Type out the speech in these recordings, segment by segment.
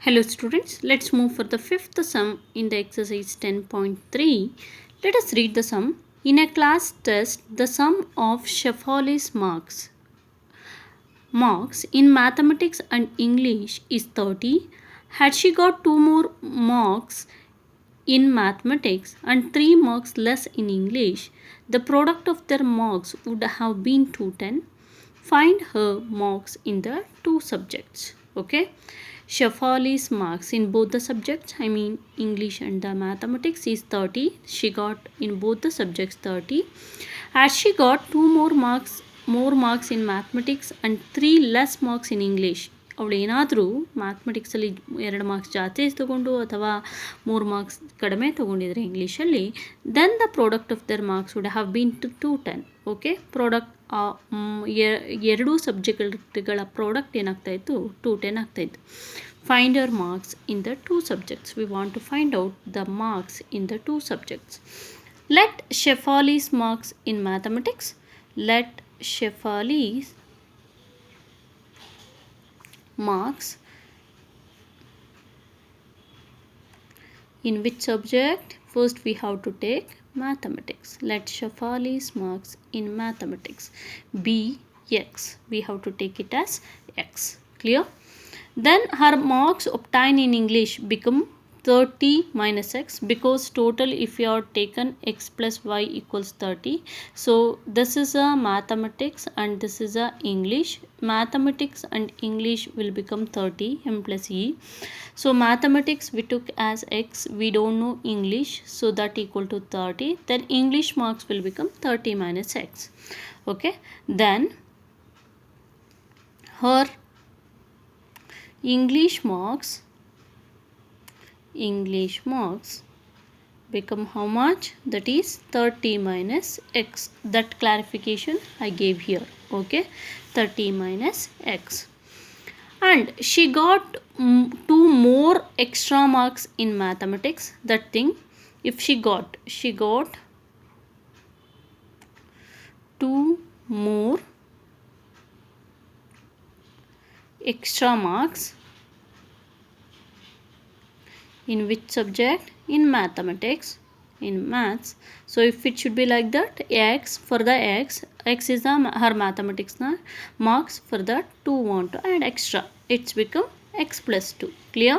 Hello students, let's move for the fifth sum in the exercise 10.3. Let us read the sum. In a class test, the sum of Shefali's marks in mathematics and English is 30. Had she got 2 more marks in mathematics and 3 marks less in English, the product of their marks would have been 210. Find her marks in the two subjects. Okay. Shefali's marks in both the subjects, I mean English and the mathematics, is 30. She got in both the subjects 30. As she got more marks in mathematics and 3 less marks in English, ಅವಳು ಏನಾದರೂ ಮ್ಯಾಥಮೆಟಿಕ್ಸಲ್ಲಿ 2 marks ಜಾಸ್ತಿ ತೊಗೊಂಡು ಅಥವಾ 3 marks ಕಡಿಮೆ ತೊಗೊಂಡಿದ್ರೆ ಇಂಗ್ಲೀಷಲ್ಲಿ, then the product of their marks would have been two 210. Okay, product ಎರಡೂ ಸಬ್ಜೆಕ್ಟ್ಗಳ ಪ್ರಾಡಕ್ಟ್ ಏನಾಗ್ತಾಯಿತ್ತು, 210 ಆಗ್ತಾಯಿತ್ತು. Find their marks in the two subjects. We want to find out the marks in the two subjects. Let Shefali's marks in mathematics. Let Shefali's marks in which subject? First we have to take mathematics. Let Shefali's marks in mathematics be x. We have to take it as x. Clear? Then her marks obtained in English become 30 minus x, because total if you are taken x plus y equals 30. So this is a mathematics and this is a English. Mathematics and English will become 30 m plus e. So mathematics we took as x, we don't know English, so that equal to 30. Then English marks will become 30 minus x. Okay, then her English marks become how much? That is 30 minus x. That clarification I gave here. Okay, 30 minus x. And she got 2 more extra marks in mathematics. That thing, if she got 2 more extra marks in which subject? In mathematics, in maths. So if it should be like that, x, for the x is the her mathematics marks. For that 2 want to add extra, it's become x plus 2. Clear?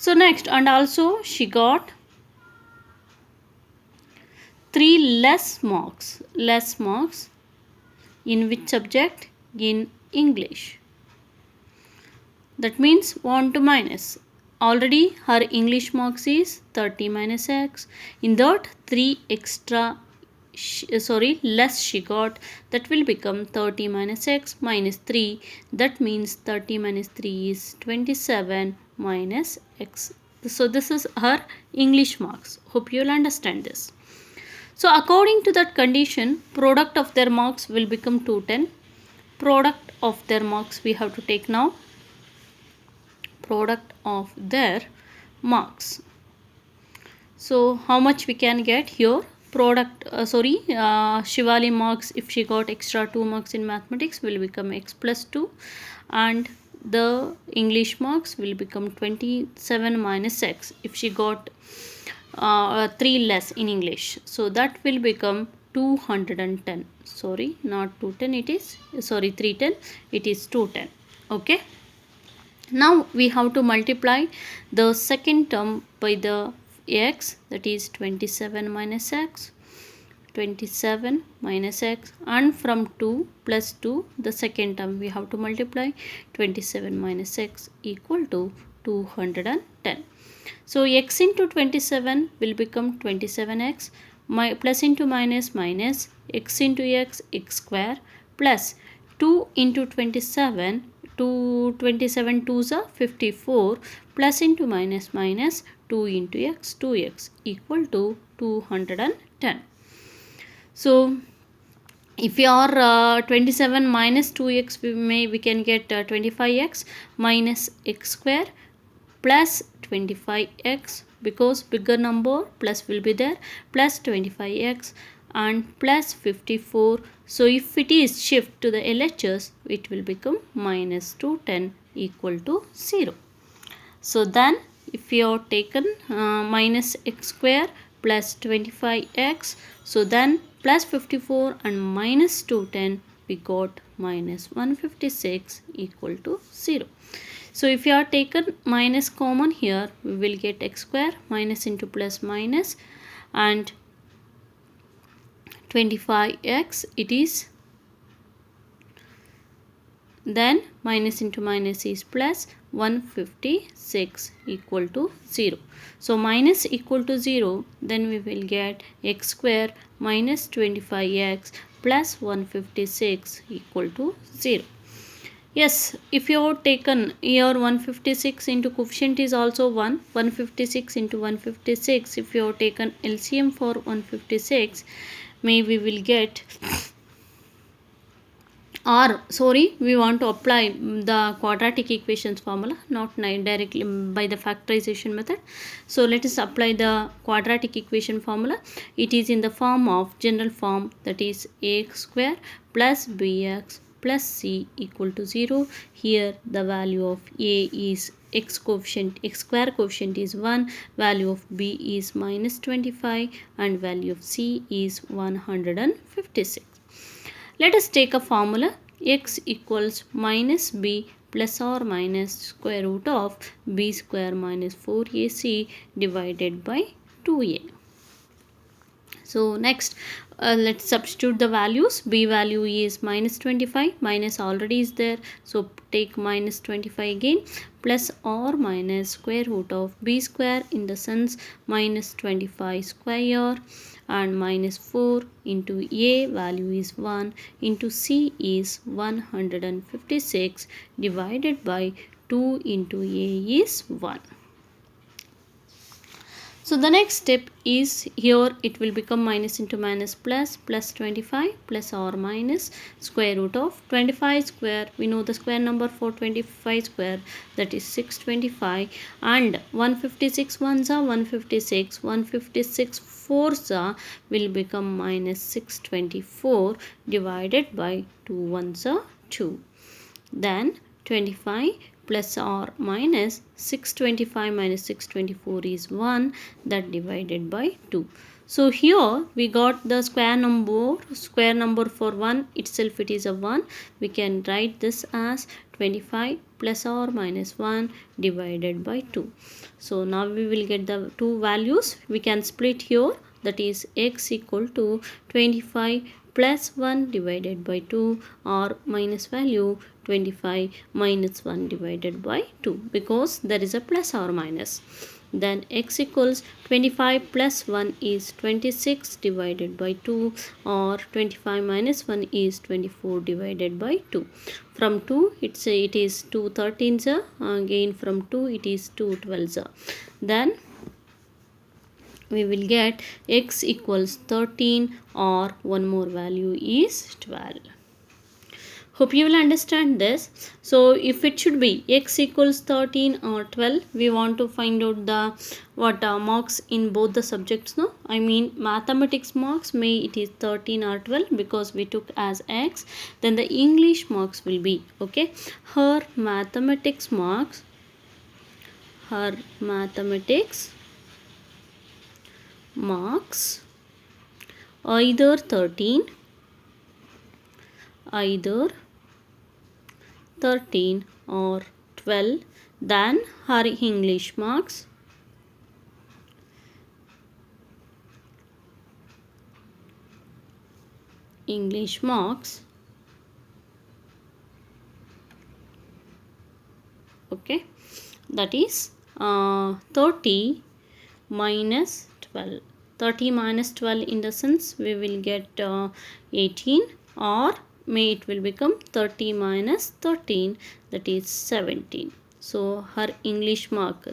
So next, and also she got 3 less marks in which subject? In English. That means 1 to minus. Already her English marks is 30 minus x. In that 3 extra less she got, that will become 30 minus x minus 3. That means 30 minus 3 is 27 minus x. So this is her English marks. Hope you will understand this. So according to that condition, product of their marks will become 210. Product of their marks we have to take now. Product of their marks. So how much we can get here? Product Shefali marks, if she got extra 2 marks in mathematics, will become x plus 2, and the English marks will become 27 minus x if she got 3 less in English. So that will become 210. Sorry, not 210, it is 310, it is 210. Okay, now we have to multiply the second term by the x, that is 27 minus x, 27 minus x, and from 2 plus 2, the second term we have to multiply. 27 minus x equal to 210. So x into 27 will become 27x, plus into minus x into x square, plus 2 into 27, 27 2s are 54, plus into minus 2 into x, 2x equal to 210. So if you are 27 minus 2x, we can get 25x minus x square plus 25x, because bigger number plus will be there, plus 25x and plus 54. So if it is shift to the LHS, it will become minus 210 equal to 0. So then if you have taken minus x square plus 25x, so then plus 54 and minus 210, we got minus 156 equal to 0. So if you are taken minus common here, we will get x square minus into plus minus, and 25x it is, then minus into minus is plus, 156 equal to 0. So minus equal to 0, then we will get x square minus 25x plus 156 equal to 0. Yes, if you have taken here 156 into coefficient is also 1, 156 into 156, if you have taken LCM for 156, maybe we will get, or sorry, we want to apply the quadratic equations formula, not directly by the factorization method. So let us apply the quadratic equation formula. It is in the form of general form, that is ax square plus bx plus c equal to 0. Here the value of a is x coefficient, x square coefficient is 1, value of b is minus 25, and value of c is 156. Let us take a formula. X equals minus b plus or minus square root of b square minus 4ac divided by 2a. So next, let's substitute the values. B value is minus 25, minus already is there, so take minus 25 again, plus or minus square root of b square, in the sense minus 25 square, and minus 4 into a value is 1 into c is 156 divided by 2 into a is 1. So the next step is, here it will become minus into minus plus, plus 25 plus or minus square root of 25 square. We know the square number for 25 square, that is 625, and 156 ones are 156, 156 fours are will become minus 624 divided by 2 ones are 2. Then 25 plus or minus 625 minus 624 is 1, that divided by 2. So here we got the square number for 1 itself, it is a 1. We can write this as 25 plus or minus 1 divided by 2. So now we will get the two values. We can split here, that is x equal to 25 plus 1 divided by 2, or minus value 25 minus 1 divided by 2, because there is a plus or minus. Then x equals 25 plus 1 is 26 divided by 2, or 25 minus 1 is 24 divided by 2. From 2 it is 2 13s, again from 2 it is 2 12s. Then we will get x equals 13, or one more value is 12. Hope you will understand this. So if it should be x equals 13 or 12, we want to find out the marks in both the subjects. No, I mean mathematics marks, may it is 13 or 12 because we took as x. Then the English marks will be, okay, her mathematics marks either 13 or 12. Then her English marks okay, that is 30 minus 12. 30 minus 12, in the sense we will get 18, or may it will become 30 minus 13, that is 17. So her English mark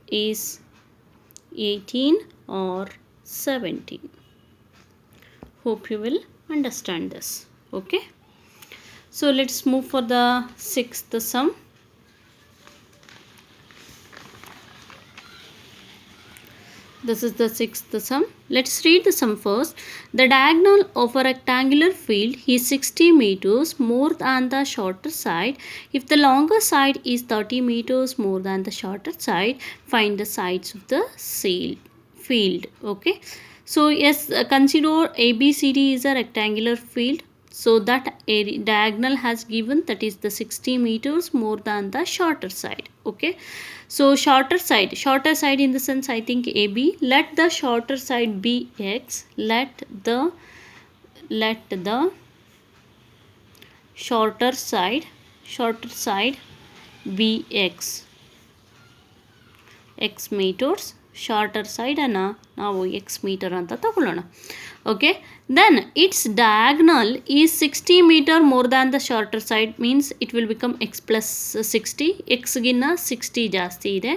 is 18 or 17. Hope you will understand this. Okay, so let's move for the sixth sum. This is the sixth sum. Let's read the sum first. The diagonal of a rectangular field is 60 meters more than the shorter side. If the longer side is 30 meters more than the shorter side, find the sides of the field. Okay. So yes, consider ABCD is a rectangular field. So that diagonal has given, that is the 60 meters more than the shorter side. Okay. So shorter side in the sense, I think AB. Let the shorter side be X. Let the shorter side be X meters. Shorter side ಅನ್ನು ನಾವು X meter ಅಂತ ತಗೊಳ್ಳೋಣ. Okay, then its diagonal is 60 meter more than the shorter side, means it will become X plus 60. X ಗಿನ್ನ 60 ಜಾಸ್ತಿ ಇದೆ.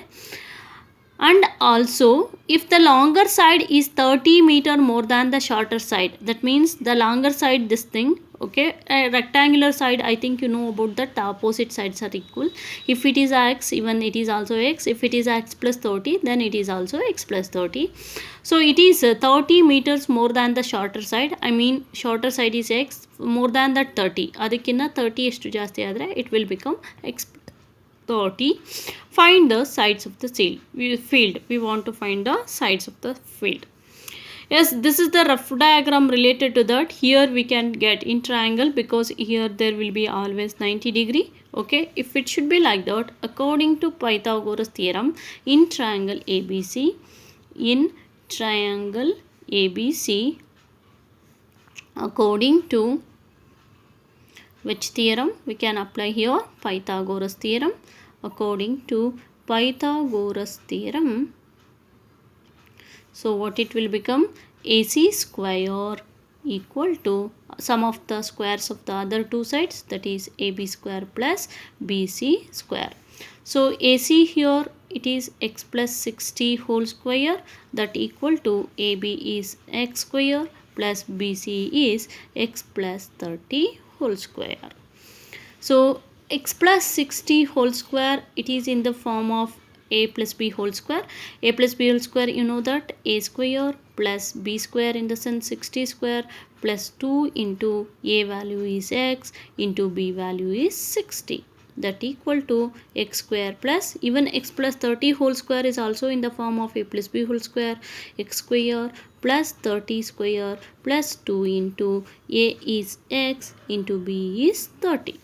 And also if the longer side is 30 meter more than the shorter side, that means the longer side, this thing, okay, a rectangular side, I think you know about that, the opposite sides are equal. If it is X, even it is also X. If it is X plus 30, then it is also X plus 30. So it is 30 meters more than the shorter side. I mean shorter side is X, more than that 30, ಅದಕ್ಕಿಂತ 30 ಎಷ್ಟು ಜಾಸ್ತಿ ಆದರೆ it will become X 30. Find the sides of the field. We want to find the sides of the field. Yes, this is the rough diagram related to that. Here we can get in triangle, because here there will be always 90 degree. Okay, if it should be like that, according to Pythagoras theorem, in triangle ABC, according to which theorem we can apply here? Pythagoras theorem. According to Pythagoras theorem, so what it will become? AC square equal to sum of the squares of the other two sides, that is AB square plus BC square. So AC here, it is X plus 60 whole square, that equal to AB is X square plus BC is X plus 30 whole square. So X plus 60 whole square, it is in the form of A plus B whole square. A plus B whole square, you know that A square plus B square, in the sense 60 square plus 2 into A value is X into B value is 60, that equal to X square plus, even X plus 30 whole square is also in the form of A plus B whole square. X square plus 30 square plus 2 into A is X into B is 30.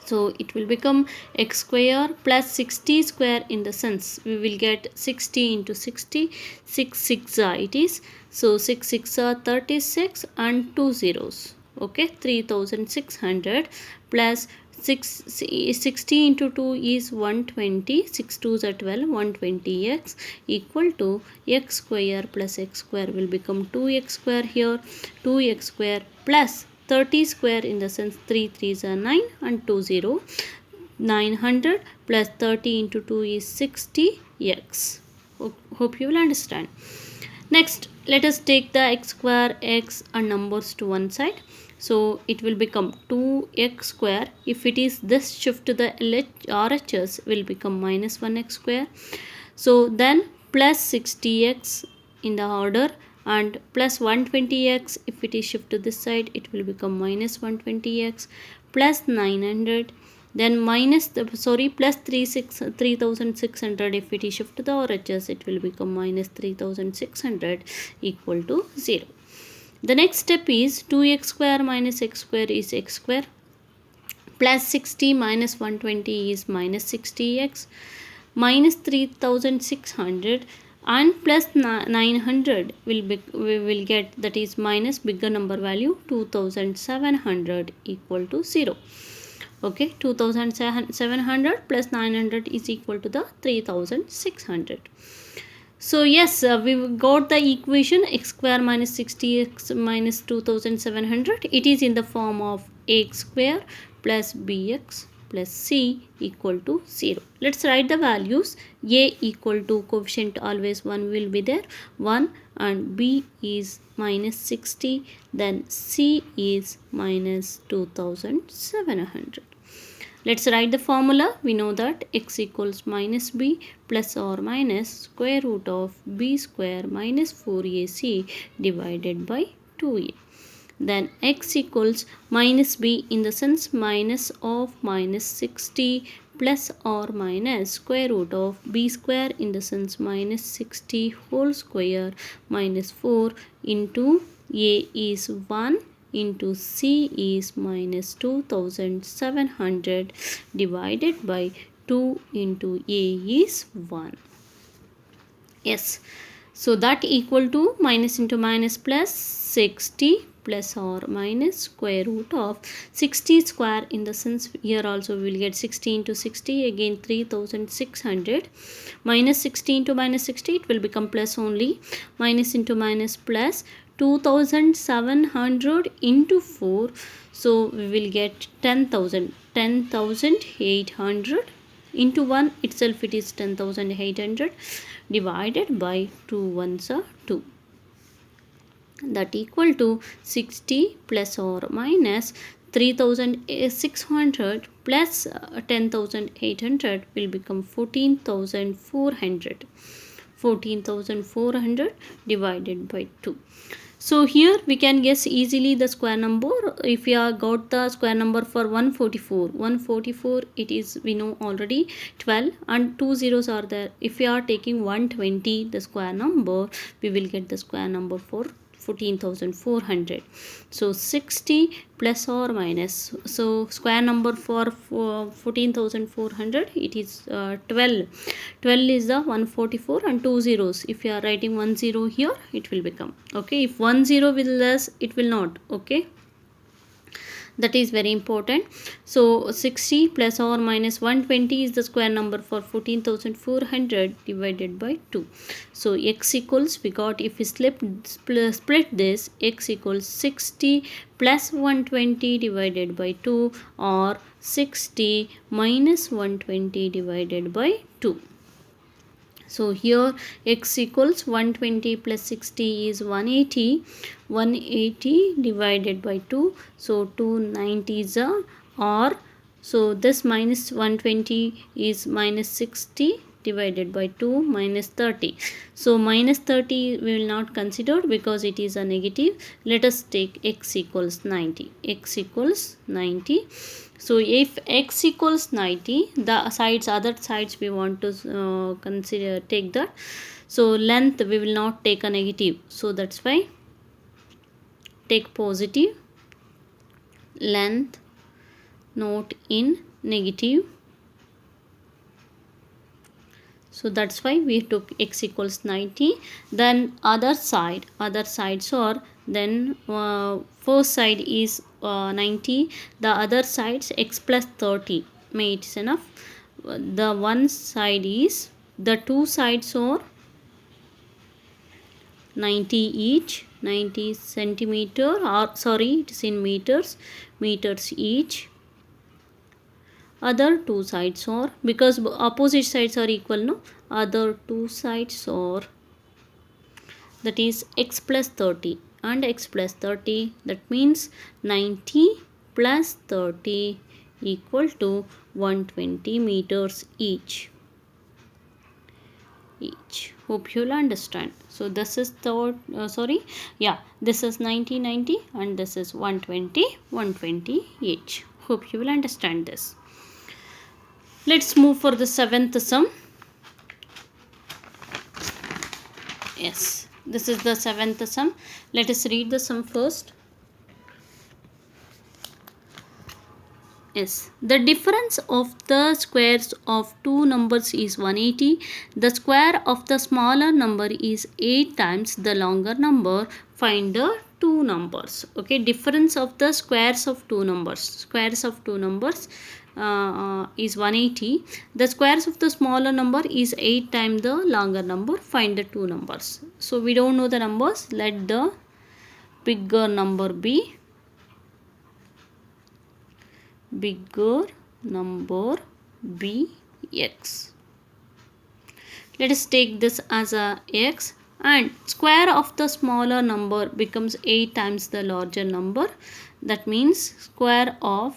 So it will become X square plus 60 square, in the sense we will get 60 into 60, 6 it is. So 6 are 36 and 2 zeros. Okay, 3600 plus 60 into 2 is 120, 6 2s are 12, 120x equal to X square plus X square will become 2x square here, 2x square plus 30 square, in the sense 3 3s are 9 and 2 0, 900 plus 30 into 2 is 60x. Hope you will understand. Next, let us take the x square, x and numbers to one side. So it will become 2x square. If it is this, shift to the RHS, will become minus 1x square. So then plus 60x in the order, and plus 120x, if it is shift to this side, it will become minus 120x plus 900, then minus the plus 3600, if it is shift to the RHS, it will become minus 3600 equal to 0. The next step is 2x square minus x square is x square, plus 60 minus 120 is minus 60x, minus 3600 and plus 900 we will get, that is minus bigger number value 2700 equal to 0. Okay, 2700 plus 900 is equal to the 3600. So yes, we got the equation x square minus 60x minus 2700. It is in the form of ax square plus bx plus c equal to 0. Let's write the values. A equal to, coefficient always 1 will be there, 1, and b is minus 60, then c is minus 2700. Let's write the formula. We know that x equals minus b plus or minus square root of b square minus 4ac divided by 2a. Then x equals minus b in the sense minus of minus 60 plus or minus square root of b square in the sense minus 60 whole square minus 4 into a is 1 into c is minus 2700 divided by 2 into a is 1. Yes, so that equal to minus into minus plus 60 plus or minus square root of 60 square in the sense here also we will get 60 into 60 again 3600 minus 60 into minus 60 it will become plus only minus into minus plus 2700 into 4 so we will get 10,800 into 1 itself it is 10,800 divided by 2 ones are 2 that equal to 60 plus or minus 3600 plus 10,800 will become 14,400 divided by 2. So here we can guess easily the square number. If we have got the square number for 144 it is we know already 12 and 2 zeros are there. If we are taking 120 the square number we will get the square number for 14,400. So 60 plus or minus, so square number for 14,400 it is 12 is the 144 and 2 zeros. If you are writing 10 here it will become okay. If 10 will less it will not okay. That is very important. So 60 plus or minus 120 is the square number for 14,400 divided by 2. So x equals we got if we split this x equals 60 plus 120 divided by 2 or 60 minus 120 divided by 2. So here x equals 120 plus 60 is 180 divided by 2. So 290 is a or so this minus 120 is minus 60 divided by 2 minus 30. So minus 30 we will not consider because it is a negative. Let us take x equals 90. X equals 90. So if x equals 90 the other sides we want to consider take that. So length we will not take a negative. So that's why take positive, length not in negative. So that's why we took x equals 90. Then other sides are then first side is 90, the other sides x plus 30 makes enough. The one side is the two sides are 90 each, 90 centimeter or sorry it is in meters each. Other two sides are because opposite sides are equal no, other two sides are that is x plus 30 and x plus 30 that means 90 plus 30 equal to 120 meters each. Hope you'll understand. So this is the this is 90 and this is 120 each. Hope you will understand this. Let's move for the seventh sum. Yes, this is the seventh sum. Let us read the sum first. Yes, the difference of the squares of two numbers is 180. The square of the smaller number is 8 times the longer number. Find the two numbers. Okay, difference of the squares of two numbers. Squares of two numbers is 180. The squares of the smaller number is 8 times the longer number. Find the two numbers. So we don't know the numbers. Let the bigger number be x. Let us take this as a x and square of the smaller number becomes 8 times the larger number. That means square of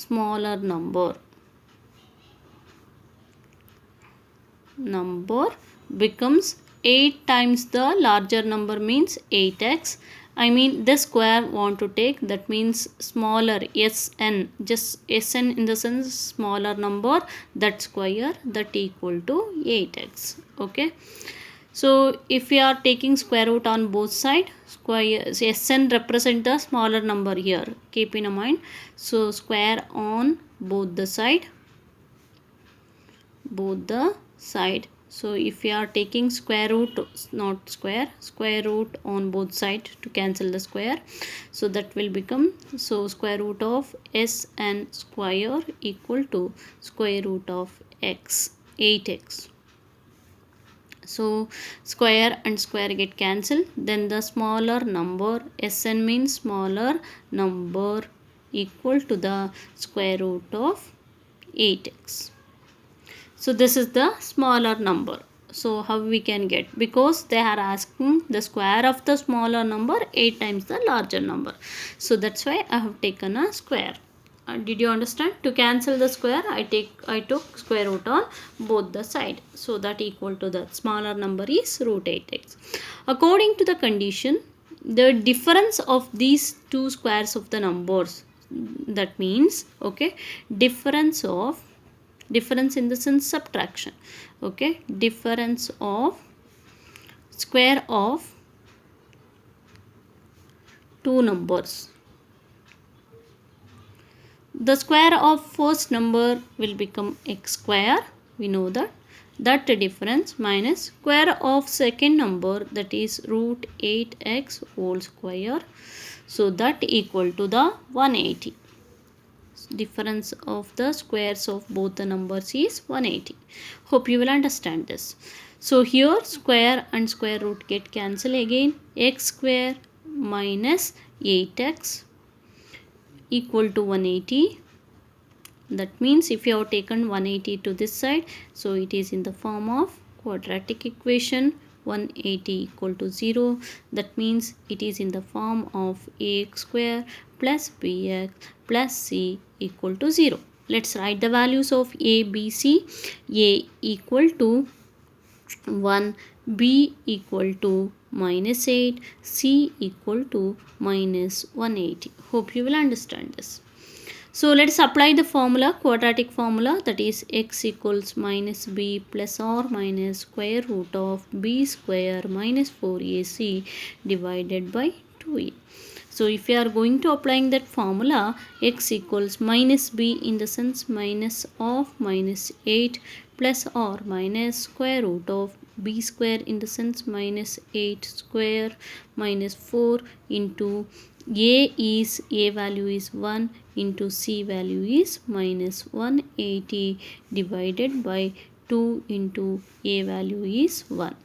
smaller number becomes 8 times the larger number means 8x. I mean the square want to take, that means smaller Sn, just Sn in the sense smaller number, that square that equal to 8x. Okay. So if we are taking square root on both sides, square Sn represent the smaller number here. Keep in mind. So square on both the side. So if we are taking square root, not square root on both sides to cancel the square, so that will become, so square root of Sn square equal to square root of x, 8x. So square and square get cancelled, then the smaller number Sn means smaller number equal to the square root of 8x. So this is the smaller number. So how we can get, because they are asking the square of the smaller number 8 times the larger number. So that's why I have taken a square. Did you understand? To cancel the square, I took square root on both the side. So that equal to the smaller number is root 8x. According to the condition, the difference of these two squares of the numbers, that means, okay, difference in the sense subtraction. Okay, difference of square of two numbers. The square of first number will become x square. We know that difference minus square of second number, that is root 8x whole square. So that equal to the 180. Difference of the squares of both the numbers is 180. Hope you will understand this. So here square and square root get cancelled again. X square minus 8x equal to 180. That means if you have taken 180 to this side, so it is in the form of quadratic equation. 180 equal to 0. That means it is in the form of ax square plus bx plus c equal to 0. Let's write the values of a, b, c. A equal to 1, b equal to minus 8, c equal to minus 180. Hope you will understand this. So let's apply the formula, quadratic formula, that is x equals minus b plus or minus square root of b square minus 4ac divided by 2a. So if we are going to applying that formula, x equals minus b in the sense minus of minus 8 plus or minus square root of b square in the sense minus 8 square minus 4 into a value is 1 into c value is minus 180 divided by 2 into a value is 1.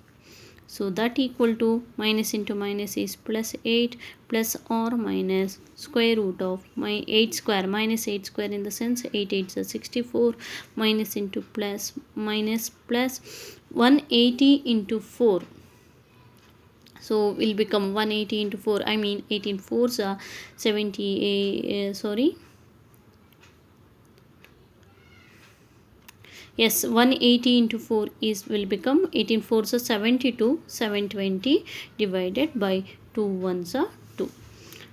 So that equal to minus into minus is plus 8 plus or minus square root of my 8 square minus 8 square in the sense 8 8 is 64 minus into plus minus plus 180 into 4. So will become 180 into 4. I mean 18 4s are 70. Yes, 180 into 4 is will become 18 4s are 72. 720 divided by 2 1s are 2.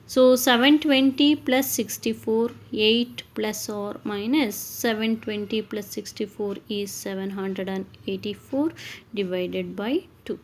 So 720 plus 64, 8 plus or minus 720 plus 64 is 784 divided by 2.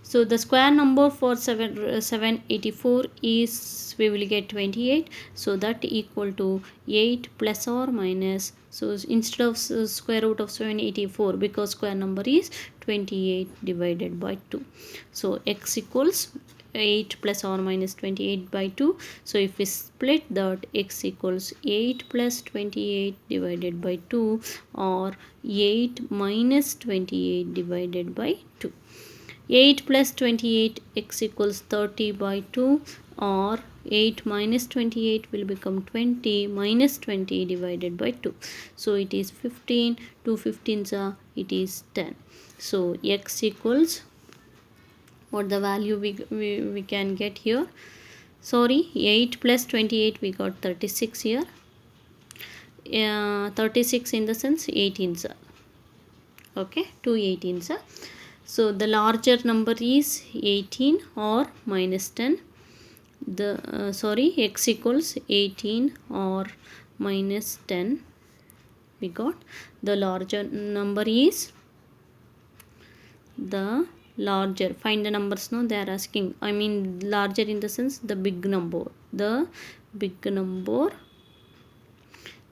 So the square number for 784 is, we will get 28. So that equal to 8 plus or minus. So instead of square root of 784, because square number is 28 divided by 2. So x equals 8 plus or minus 28 by 2. So if we split that, x equals 8 plus 28 divided by 2 or 8 minus 28 divided by 2. 8 plus 28 x equals 30 by 2 or 8 minus 28 will become 20 minus 20 divided by 2. So it is 15. 2 15s are, it is 10. So x equals, what the value we can get here, 8 plus 28 we got 36 here. 36 in the sense 18s. Okay, 2 18s. So the larger number is 18 or minus 10. The x equals 18 or minus 10. We got the larger number is the larger. Find the numbers. No, they are asking. I mean larger in the sense the big number. The big number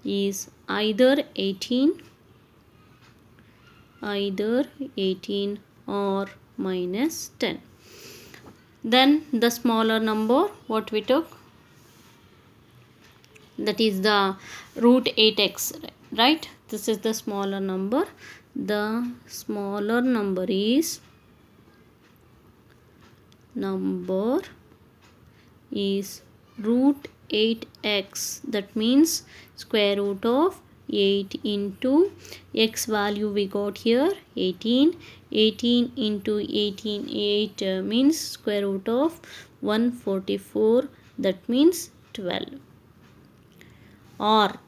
is either 18 or minus 10. Then the smaller number, what we took, that is the root 8x, right? This is the smaller number. The smaller number is root 8x. That means square root of 8 into x value we got here 18. 18 into 18, 8 means square root of 144. That means 12. Or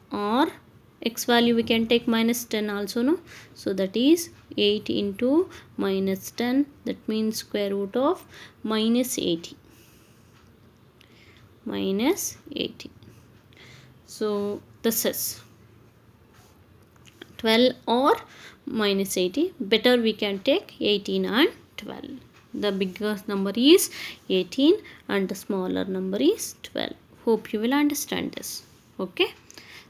x value we can take minus 10 also, no? So that is 8 into minus 10. That means square root of minus 80. Minus 80. So this is 12 or minus 80. Better we can take 18 and 12. The biggest number is 18 and the smaller number is 12. Hope you will understand this. Okay.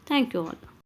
Thank you all.